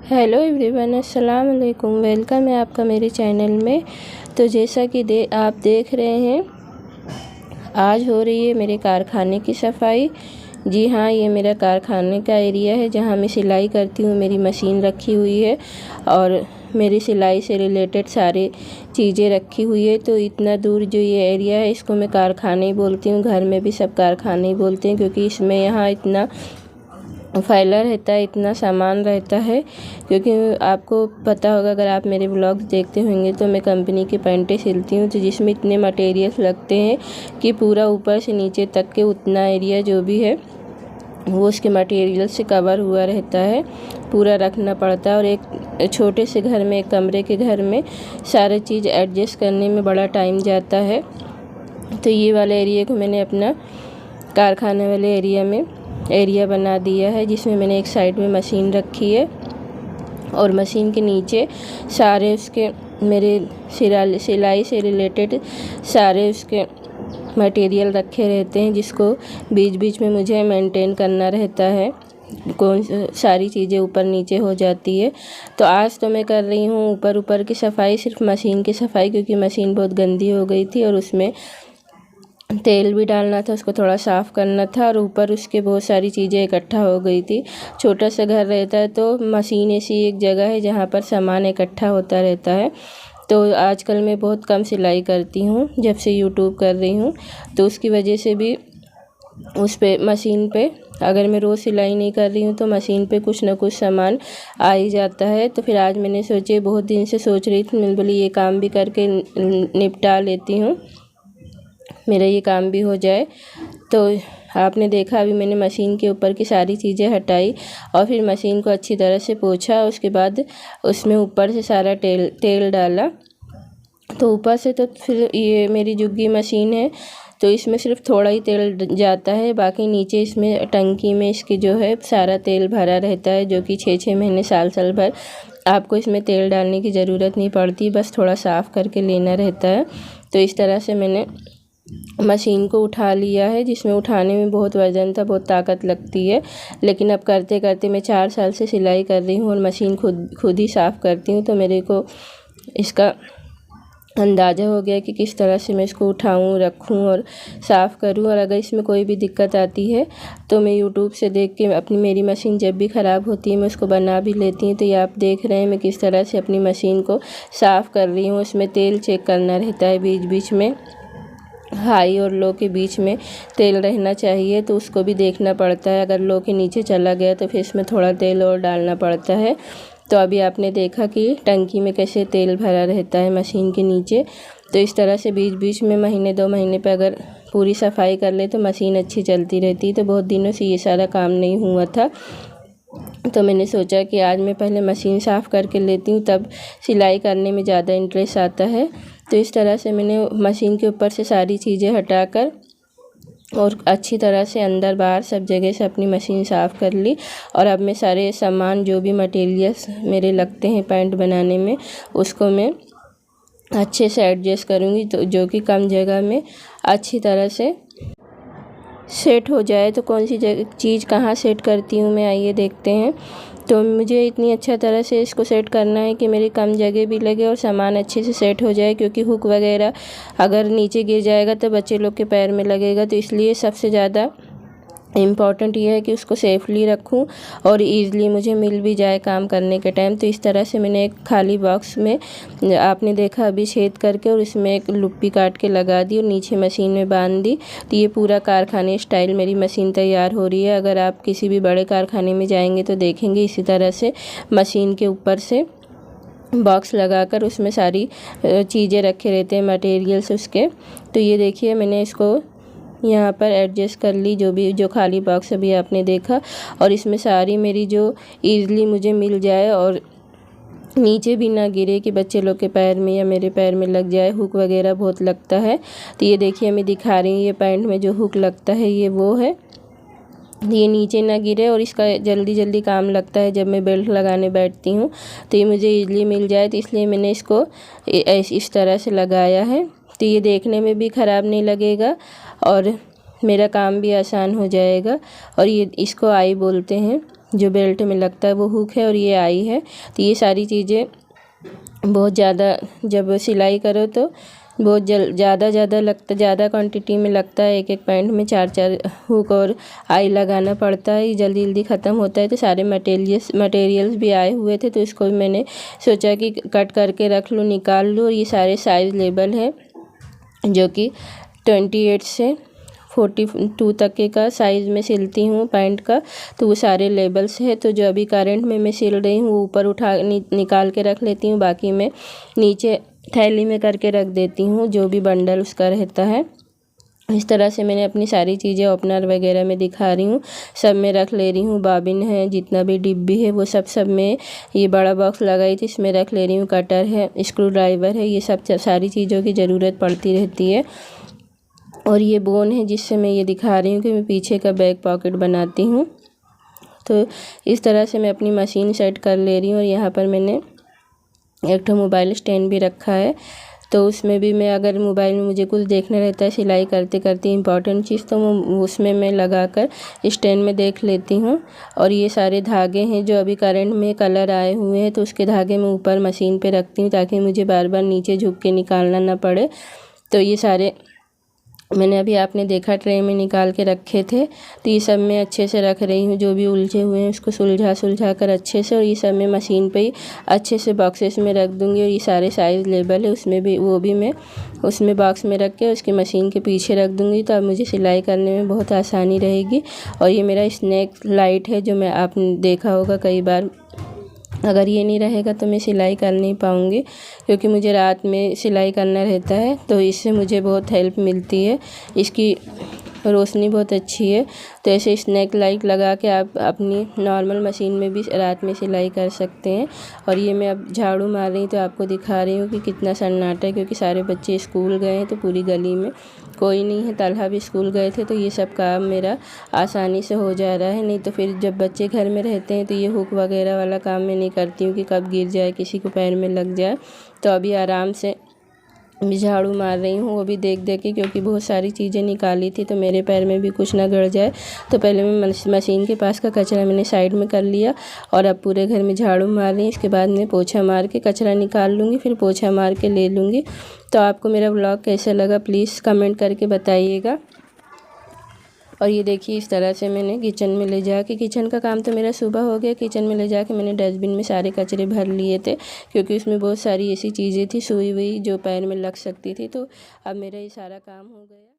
Hello everyone, अस्सलाम वालेकुम। Welcome है आपका मेरे चैनल में। तो जैसा कि आप देख रहे हैं, आज हो रही है मेरे कारखाने की सफाई। जी हाँ, ये मेरा कारखाने का एरिया है जहाँ मैं सिलाई करती हूँ। मेरी मशीन रखी हुई है और मेरी सिलाई से रिलेटेड सारी चीज़ें रखी हुई है। तो इतना दूर जो ये एरिया है, इसको मैं कारखाने ही बोलती हूँ। घर में भी सब कारखाने ही बोलते हैं, क्योंकि इसमें यहाँ इतना फैला रहता है, इतना सामान रहता है। क्योंकि आपको पता होगा, अगर आप मेरे ब्लॉग्स देखते होंगे, तो मैं कंपनी की पैंटें सिलती हूँ, तो जिसमें इतने मटेरियल्स लगते हैं कि पूरा ऊपर से नीचे तक के उतना एरिया जो भी है वो उसके मटेरियल से कवर हुआ रहता है। पूरा रखना पड़ता है और एक छोटे से घर में, एक कमरे के घर में सारे चीज़ एडजस्ट करने में बड़ा टाइम जाता है। तो ये वाले एरिया को मैंने अपना कारखाने वाले एरिया बना दिया है, जिसमें मैंने एक साइड में मशीन रखी है और मशीन के नीचे सारे उसके मेरे सिलाई से रिलेटेड सारे उसके मटेरियल रखे रहते हैं, जिसको बीच बीच में मुझे मेंटेन करना रहता है। सारी चीज़ें ऊपर नीचे हो जाती है। तो आज तो मैं कर रही हूँ ऊपर की सफाई, सिर्फ मशीन की सफाई, क्योंकि मशीन बहुत गंदी हो गई थी और उसमें तेल भी डालना था, उसको थोड़ा साफ़ करना था और ऊपर उसके बहुत सारी चीज़ें इकट्ठा हो गई थी। छोटा सा घर रहता है तो मशीन ऐसी एक जगह है जहाँ पर सामान इकट्ठा होता रहता है। तो आजकल मैं बहुत कम सिलाई करती हूँ, जब से यूट्यूब कर रही हूँ, तो उसकी वजह से भी उस पे मशीन पे अगर मैं रोज़ सिलाई नहीं कर रही हूँ तो मशीन पे कुछ ना कुछ सामान आ ही जाता है। तो फिर आज मैंने सोचे, बहुत दिन से सोच रही थी, मैं बोली ये काम भी करके निपटा लेती हूँ, मेरा ये काम भी हो जाए। तो आपने देखा, अभी मैंने मशीन के ऊपर की सारी चीज़ें हटाई और फिर मशीन को अच्छी तरह से पोंछा। उसके बाद उसमें ऊपर से सारा तेल डाला। तो ऊपर से तो फिर ये मेरी जुग्गी मशीन है, तो इसमें सिर्फ थोड़ा ही तेल जाता है, बाकी नीचे इसमें टंकी में इसकी जो है सारा तेल भरा रहता है, जो कि 6-6 महीने साल भर आपको इसमें तेल डालने की ज़रूरत नहीं पड़ती, बस थोड़ा साफ़ करके लेना रहता है। तो इस तरह से मैंने मशीन को उठा लिया है, जिसमें उठाने में बहुत वज़न था, बहुत ताकत लगती है। लेकिन अब करते करते मैं 4 साल से सिलाई कर रही हूँ और मशीन खुद ही साफ़ करती हूँ, तो मेरे को इसका अंदाज़ा हो गया कि किस तरह से मैं इसको उठाऊँ, रखूँ और साफ़ करूँ। और अगर इसमें कोई भी दिक्कत आती है तो मैं यूट्यूब से देख के मेरी मशीन जब भी ख़राब होती है मैं उसको बना भी लेती हूँ। तो ये आप देख रहे हैं मैं किस तरह से अपनी मशीन को साफ़ कर रही हूँ। उसमें तेल चेक करना रहता है, बीच बीच में हाई और लो के बीच में तेल रहना चाहिए, तो उसको भी देखना पड़ता है। अगर लो के नीचे चला गया तो फिर इसमें थोड़ा तेल और डालना पड़ता है। तो अभी आपने देखा कि टंकी में कैसे तेल भरा रहता है मशीन के नीचे। तो इस तरह से बीच बीच में महीने 2 महीने पे अगर पूरी सफाई कर ले तो मशीन अच्छी चलती रहती है। तो बहुत दिनों से ये सारा काम नहीं हुआ था, तो मैंने सोचा कि आज मैं पहले मशीन साफ़ करके लेती हूँ, तब सिलाई करने में ज़्यादा इंटरेस्ट आता है। तो इस तरह से मैंने मशीन के ऊपर से सारी चीज़ें हटाकर और अच्छी तरह से अंदर बाहर सब जगह से अपनी मशीन साफ़ कर ली। और अब मैं सारे सामान, जो भी मटेरियल्स मेरे लगते हैं पैंट बनाने में, उसको मैं अच्छे से एडजस्ट करूँगी, तो जो कि कम जगह में अच्छी तरह से सेट हो जाए। तो कौन सी चीज़ कहाँ सेट करती हूँ मैं, आइए देखते हैं। तो मुझे इतनी अच्छा तरह से इसको सेट करना है कि मेरी कम जगह भी लगे और सामान अच्छे से सेट हो जाए, क्योंकि हुक वगैरह अगर नीचे गिर जाएगा तो बच्चे लोग के पैर में लगेगा। तो इसलिए सबसे ज़्यादा इम्पॉर्टेंट ये है कि उसको सेफली रखूं और ईज़िली मुझे मिल भी जाए काम करने के टाइम। तो इस तरह से मैंने एक खाली बॉक्स में, आपने देखा अभी, छेद करके और इसमें एक लुप्पी काट के लगा दी और नीचे मशीन में बांध दी। तो ये पूरा कारखाने स्टाइल मेरी मशीन तैयार हो रही है। अगर आप किसी भी बड़े कारखाने में जाएंगे तो देखेंगे इसी तरह से मशीन के ऊपर से बॉक्स लगाकर उसमें सारी चीज़ें रखे रहते हैं, मटेरियल्स उसके। तो ये देखिए, मैंने इसको यहाँ पर एडजस्ट कर ली, जो खाली बॉक्स अभी आपने देखा, और इसमें सारी मेरी जो ईज़िली मुझे मिल जाए और नीचे भी ना गिरे कि बच्चे लोग के पैर में या मेरे पैर में लग जाए। हुक वगैरह बहुत लगता है। तो ये देखिए मैं दिखा रही हूँ, ये पैंट में जो हुक लगता है ये वो है, ये नीचे ना गिरे और इसका जल्दी जल्दी काम लगता है जब मैं बेल्ट लगाने बैठती हूँ, तो ये मुझे ईज़िली मिल जाए। तो इसलिए मैंने इसको इस तरह से लगाया है। तो ये देखने में भी ख़राब नहीं लगेगा और मेरा काम भी आसान हो जाएगा। और ये इसको आई बोलते हैं। जो बेल्ट में लगता है वो हुक है और ये आई है। तो ये सारी चीज़ें बहुत ज़्यादा जब सिलाई करो तो बहुत ज़्यादा लगता, ज़्यादा क्वांटिटी में लगता है। एक पैंट में 4 हुक और आई लगाना पड़ता है। ये जल्दी जल्दी ख़त्म होता है। तो सारे मटेरियल्स भी आए हुए थे, तो इसको भी मैंने सोचा कि कट करके रख लूँ, निकाल लूँ। और ये सारे साइज़ लेबल है जो कि 28 से 42 तक के का साइज़ में सिलती हूँ पैंट का। तो वो सारे लेबल्स है। तो जो अभी करंट में मैं सिल रही हूँ वो ऊपर निकाल के रख लेती हूँ, बाकी मैं नीचे थैली में करके रख देती हूँ, जो भी बंडल उसका रहता है। इस तरह से मैंने अपनी सारी चीज़ें ओपनर वगैरह में दिखा रही हूँ, सब में रख ले रही हूँ। बाबिन है, जितना भी डिब्बी है वो सब में ये बड़ा बॉक्स लगाई थी, इसमें रख ले रही हूँ। कटर है, स्क्रू ड्राइवर है, ये सब सारी चीज़ों की ज़रूरत पड़ती रहती है। और ये बोन है जिससे मैं ये दिखा रही हूँ कि मैं पीछे का बैक पॉकेट बनाती हूँ। तो इस तरह से मैं अपनी मशीन सेट कर ले रही हूँ। और यहाँ पर मैंने एक तो मोबाइल स्टैंड भी रखा है, तो उसमें भी मैं अगर मोबाइल में मुझे कुछ देखना रहता है सिलाई करते करते इम्पॉर्टेंट चीज़, तो उसमें मैं लगा कर स्टैंड में देख लेती हूँ। और ये सारे धागे हैं जो अभी करंट में कलर आए हुए हैं, तो उसके धागे मैं ऊपर मशीन पे रखती हूँ ताकि मुझे बार बार नीचे झुक के निकालना ना पड़े। तो ये सारे मैंने अभी आपने देखा ट्रे में निकाल के रखे थे। तो ये सब मैं अच्छे से रख रही हूँ, जो भी उलझे हुए हैं उसको सुलझा कर अच्छे से। और ये सब मैं मशीन पे ही अच्छे से बॉक्सेस में रख दूँगी। और ये सारे साइज़ लेबल है उसमें भी, वो भी मैं उसमें बॉक्स में रख के उसकी मशीन के पीछे रख दूँगी। तो अब मुझे सिलाई करने में बहुत आसानी रहेगी। और ये मेरा स्नेक लाइट है जो आपने देखा होगा कई बार। अगर ये नहीं रहेगा तो मैं सिलाई कर नहीं पाऊँगी, क्योंकि मुझे रात में सिलाई करना रहता है। तो इससे मुझे बहुत हेल्प मिलती है, इसकी रोशनी बहुत अच्छी है। तो ऐसे स्नेक लाइट लगा के आप अपनी नॉर्मल मशीन में भी रात में सिलाई कर सकते हैं। और ये मैं अब झाड़ू मार रही हूँ तो आपको दिखा रही हूँ कि कितना सन्नाटा है, क्योंकि सारे बच्चे स्कूल गए हैं तो पूरी गली में कोई नहीं है। तलहा भी स्कूल गए थे, तो ये सब काम मेरा आसानी से हो जा रहा है। नहीं तो फिर जब बच्चे घर में रहते हैं तो ये हुक वगैरह वाला काम मैं नहीं करती हूँ कि कब गिर जाए, किसी को पैर में लग जाए। तो अभी आराम से मैं झाड़ू मार रही हूँ, वो भी देख के, क्योंकि बहुत सारी चीज़ें निकाली थी तो मेरे पैर में भी कुछ ना गड़ जाए। तो पहले मैं मशीन के पास का कचरा मैंने साइड में कर लिया और अब पूरे घर में झाड़ू मार रही हूँ। इसके बाद मैं पोछा मार के कचरा निकाल लूँगी, फिर पोछा मार के ले लूँगी। तो आपको मेरा व्लॉग कैसा लगा प्लीज़ कमेंट करके बताइएगा। और ये देखिए इस तरह से मैंने किचन में ले जाके, किचन का काम तो मेरा सुबह हो गया, किचन में ले जाके मैंने डस्टबिन में सारे कचरे भर लिए थे, क्योंकि उसमें बहुत सारी ऐसी चीज़ें थी सुई हुई जो पैर में लग सकती थी। तो अब मेरा ये सारा काम हो गया।